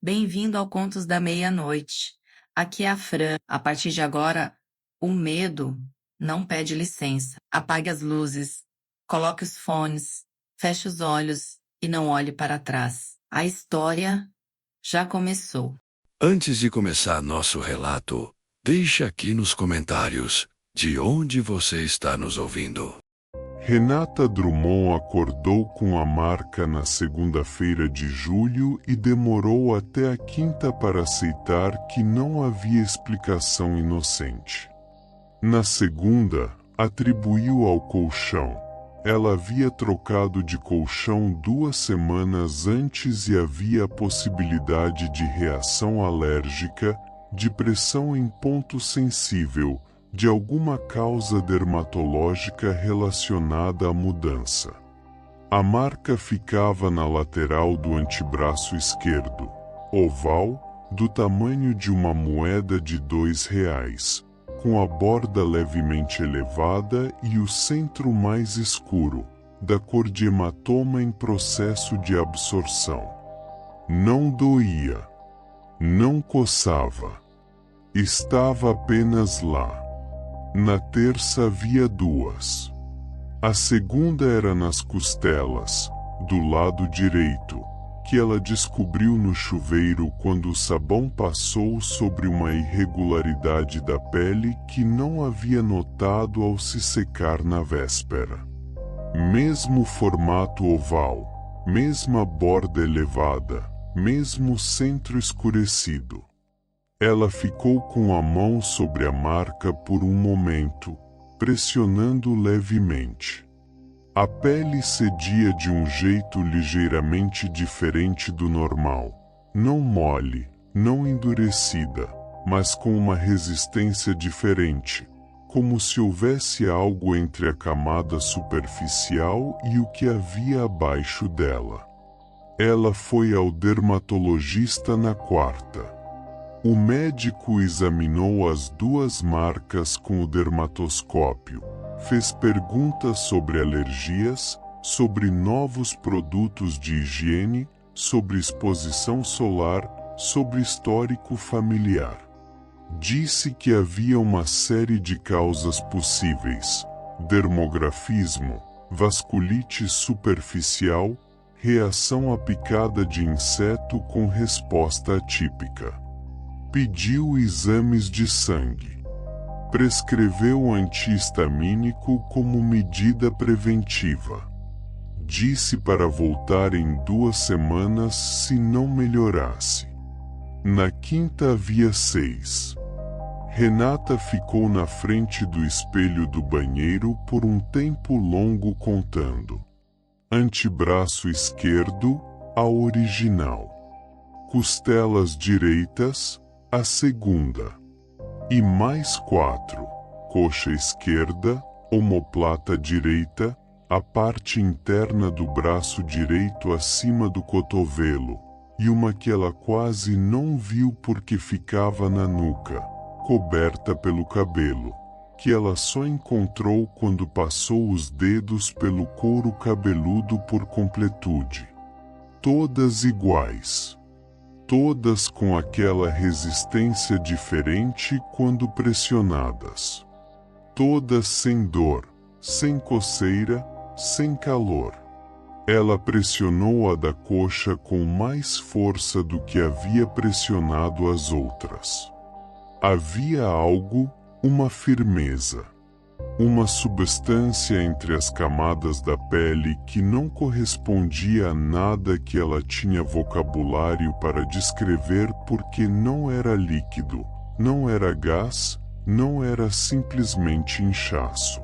Bem-vindo ao Contos da Meia-Noite. Aqui é a Fran. A partir de agora, o medo não pede licença. Apague as luzes, coloque os fones, feche os olhos e não olhe para trás. A história já começou. Antes de começar nosso relato, deixe aqui nos comentários de onde você está nos ouvindo. Renata Drummond acordou com a marca na segunda-feira de julho e demorou até a quinta para aceitar que não havia explicação inocente. Na segunda, atribuiu ao colchão. Ela havia trocado de colchão 2 semanas antes e havia a possibilidade de reação alérgica, de pressão em ponto sensível, de alguma causa dermatológica relacionada à mudança. A marca ficava na lateral do antebraço esquerdo, oval, do tamanho de uma moeda de R$ 2, com a borda levemente elevada e o centro mais escuro, da cor de hematoma em processo de absorção. Não doía. Não coçava. Estava apenas lá. Na terça havia 2. A segunda era nas costelas, do lado direito, que ela descobriu no chuveiro quando o sabão passou sobre uma irregularidade da pele que não havia notado ao se secar na véspera. Mesmo formato oval, mesma borda elevada, mesmo centro escurecido. Ela ficou com a mão sobre a marca por um momento, pressionando levemente. A pele cedia de um jeito ligeiramente diferente do normal. Não mole, não endurecida, mas com uma resistência diferente, como se houvesse algo entre a camada superficial e o que havia abaixo dela. Ela foi ao dermatologista na quarta. O médico examinou as 2 marcas com o dermatoscópio, fez perguntas sobre alergias, sobre novos produtos de higiene, sobre exposição solar, sobre histórico familiar. Disse que havia uma série de causas possíveis: dermografismo, vasculite superficial, reação à picada de inseto com resposta atípica. Pediu exames de sangue. Prescreveu anti-histamínico como medida preventiva. Disse para voltar em 2 semanas se não melhorasse. Na quinta havia 6. Renata ficou na frente do espelho do banheiro por um tempo longo contando. Antebraço esquerdo, a original. Costelas direitas, a segunda. E mais 4. Coxa esquerda, omoplata direita, a parte interna do braço direito acima do cotovelo, e uma que ela quase não viu porque ficava na nuca, coberta pelo cabelo, que ela só encontrou quando passou os dedos pelo couro cabeludo por completude. Todas iguais. Todas com aquela resistência diferente quando pressionadas. Todas sem dor, sem coceira, sem calor. Ela pressionou a da coxa com mais força do que havia pressionado as outras. Havia algo, uma firmeza. Uma substância entre as camadas da pele que não correspondia a nada que ela tinha vocabulário para descrever porque não era líquido, não era gás, não era simplesmente inchaço.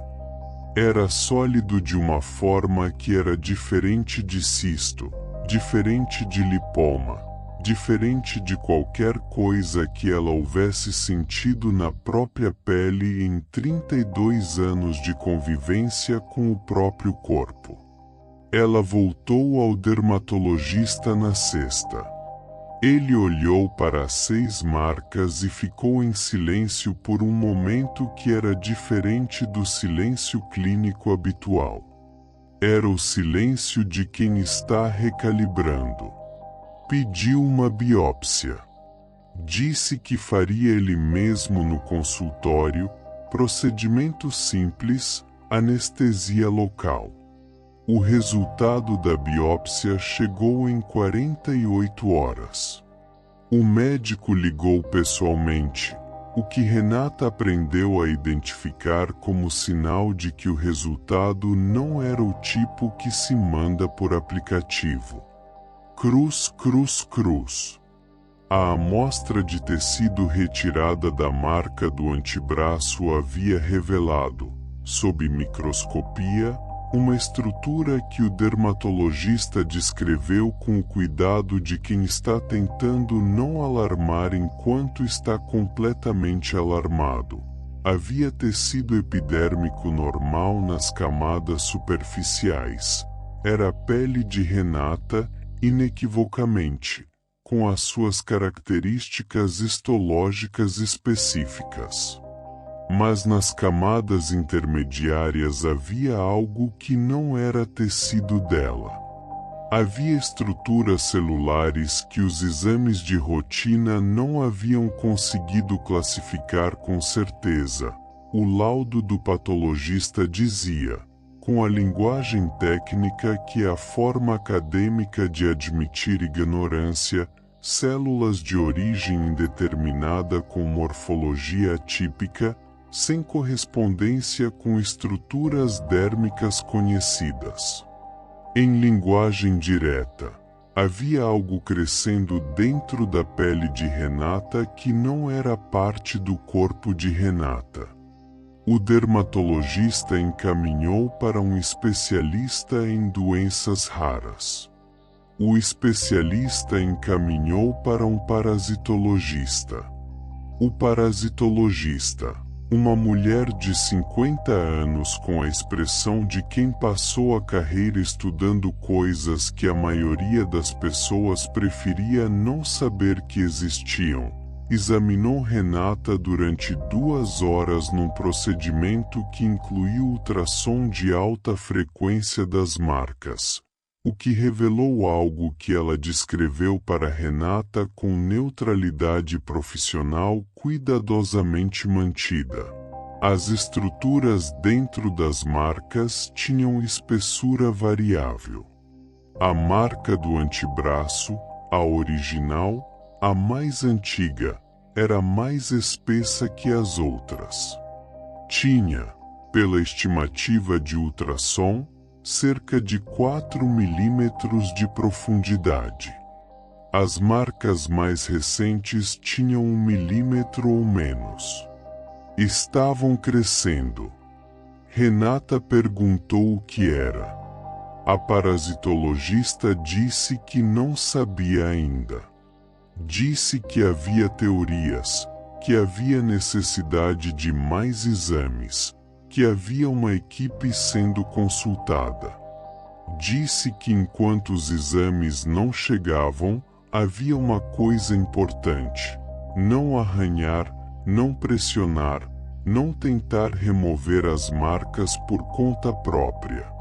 Era sólido de uma forma que era diferente de cisto, diferente de lipoma, diferente de qualquer coisa que ela houvesse sentido na própria pele em 32 anos de convivência com o próprio corpo. Ela voltou ao dermatologista na sexta. Ele olhou para as 6 marcas e ficou em silêncio por um momento que era diferente do silêncio clínico habitual. Era o silêncio de quem está recalibrando. Pediu uma biópsia. Disse que faria ele mesmo no consultório, procedimento simples, anestesia local. O resultado da biópsia chegou em 48 horas. O médico ligou pessoalmente, o que Renata aprendeu a identificar como sinal de que o resultado não era o tipo que se manda por aplicativo. Cruz, cruz, cruz. A amostra de tecido retirada da marca do antebraço havia revelado, sob microscopia, uma estrutura que o dermatologista descreveu com o cuidado de quem está tentando não alarmar enquanto está completamente alarmado. Havia tecido epidérmico normal nas camadas superficiais. Era a pele de Renata, inequivocamente, com as suas características histológicas específicas. Mas nas camadas intermediárias havia algo que não era tecido dela. Havia estruturas celulares que os exames de rotina não haviam conseguido classificar com certeza. O laudo do patologista dizia, com a linguagem técnica que é a forma acadêmica de admitir ignorância, células de origem indeterminada com morfologia atípica, sem correspondência com estruturas dérmicas conhecidas. Em linguagem direta, havia algo crescendo dentro da pele de Renata que não era parte do corpo de Renata. O dermatologista encaminhou para um especialista em doenças raras. O especialista encaminhou para um parasitologista. O parasitologista, uma mulher de 50 anos com a expressão de quem passou a carreira estudando coisas que a maioria das pessoas preferia não saber que existiam, examinou Renata durante 2 horas num procedimento que incluiu ultrassom de alta frequência das marcas, o que revelou algo que ela descreveu para Renata com neutralidade profissional cuidadosamente mantida. As estruturas dentro das marcas tinham espessura variável. A marca do antebraço, a original, a mais antiga, era mais espessa que as outras. Tinha, pela estimativa de ultrassom, cerca de 4 milímetros de profundidade. As marcas mais recentes tinham 1 milímetro ou menos. Estavam crescendo. Renata perguntou o que era. A parasitologista disse que não sabia ainda. Disse que havia teorias, que havia necessidade de mais exames, que havia uma equipe sendo consultada. Disse que enquanto os exames não chegavam, havia uma coisa importante: não arranhar, não pressionar, não tentar remover as marcas por conta própria.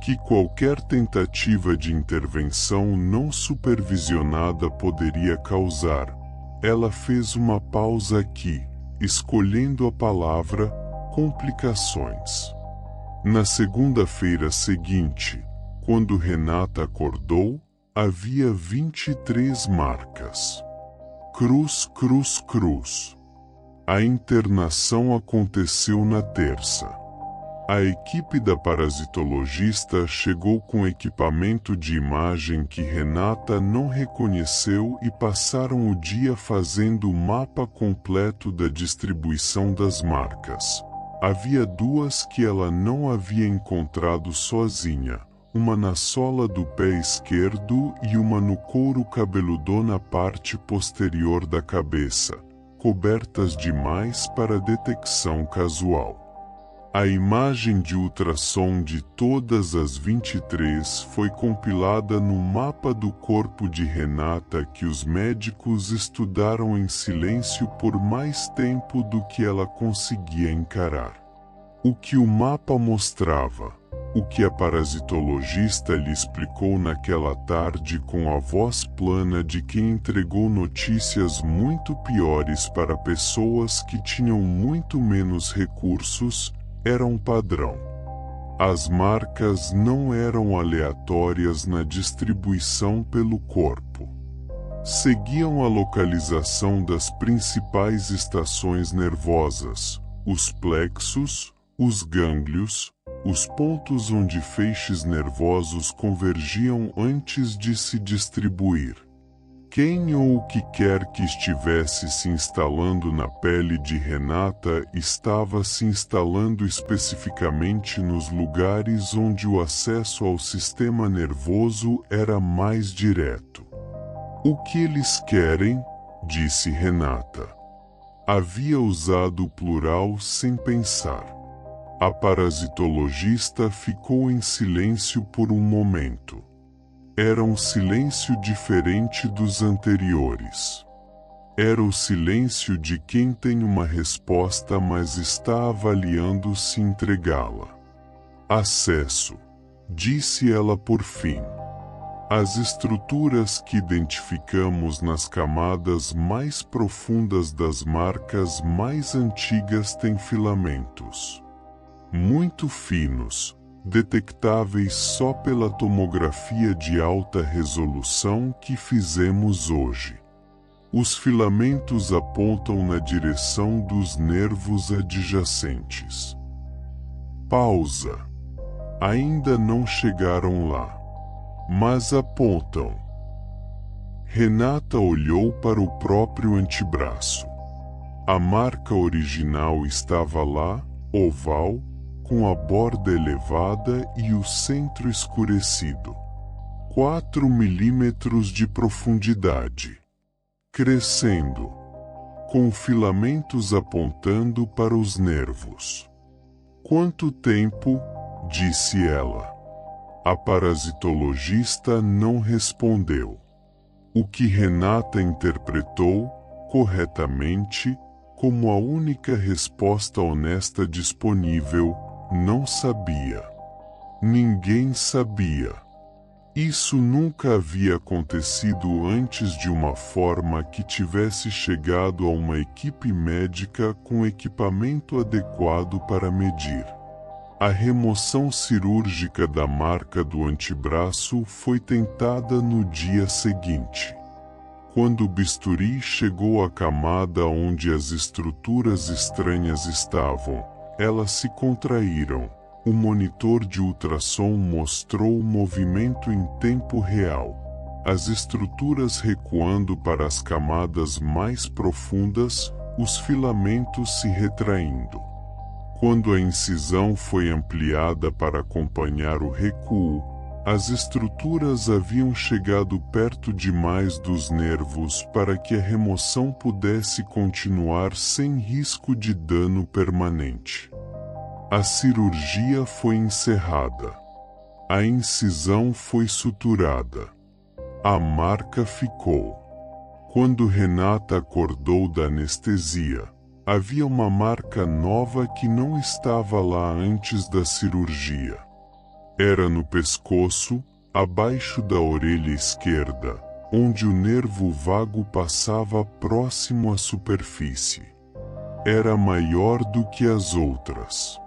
Que qualquer tentativa de intervenção não supervisionada poderia causar. Ela fez uma pausa aqui, escolhendo a palavra complicações. Na segunda-feira seguinte, quando Renata acordou, havia 23 marcas. Cruz, cruz, cruz. A internação aconteceu na terça. A equipe da parasitologista chegou com equipamento de imagem que Renata não reconheceu e passaram o dia fazendo o mapa completo da distribuição das marcas. Havia 2 que ela não havia encontrado sozinha, uma na sola do pé esquerdo e uma no couro cabeludo na parte posterior da cabeça, cobertas demais para detecção casual. A imagem de ultrassom de todas as 23 foi compilada no mapa do corpo de Renata que os médicos estudaram em silêncio por mais tempo do que ela conseguia encarar. O que o mapa mostrava? O que a parasitologista lhe explicou naquela tarde com a voz plana de quem entregou notícias muito piores para pessoas que tinham muito menos recursos, era um padrão. As marcas não eram aleatórias na distribuição pelo corpo. Seguiam a localização das principais estações nervosas, os plexos, os gânglios, os pontos onde feixes nervosos convergiam antes de se distribuir. Quem ou o que quer que estivesse se instalando na pele de Renata estava se instalando especificamente nos lugares onde o acesso ao sistema nervoso era mais direto. O que eles querem? Disse Renata. Havia usado o plural sem pensar. A parasitologista ficou em silêncio por um momento. Era um silêncio diferente dos anteriores. Era o silêncio de quem tem uma resposta, mas está avaliando se entregá-la. Acesso, disse ela por fim. As estruturas que identificamos nas camadas mais profundas das marcas mais antigas têm filamentos muito finos, detectáveis só pela tomografia de alta resolução que fizemos hoje. Os filamentos apontam na direção dos nervos adjacentes. Pausa. Ainda não chegaram lá, mas apontam. Renata olhou para o próprio antebraço. A marca original estava lá, oval, com a borda elevada e o centro escurecido. 4 milímetros de profundidade. Crescendo, com filamentos apontando para os nervos. Quanto tempo? Disse ela. A parasitologista não respondeu. O que Renata interpretou, corretamente, como a única resposta honesta disponível, não sabia. Ninguém sabia. Isso nunca havia acontecido antes de uma forma que tivesse chegado a uma equipe médica com equipamento adequado para medir. A remoção cirúrgica da marca do antebraço foi tentada no dia seguinte. Quando o bisturi chegou à camada onde as estruturas estranhas estavam, elas se contraíram. O monitor de ultrassom mostrou o movimento em tempo real. As estruturas recuando para as camadas mais profundas, os filamentos se retraindo. Quando a incisão foi ampliada para acompanhar o recuo, as estruturas haviam chegado perto demais dos nervos para que a remoção pudesse continuar sem risco de dano permanente. A cirurgia foi encerrada. A incisão foi suturada. A marca ficou. Quando Renata acordou da anestesia, havia uma marca nova que não estava lá antes da cirurgia. Era no pescoço, abaixo da orelha esquerda, onde o nervo vago passava próximo à superfície. Era maior do que as outras.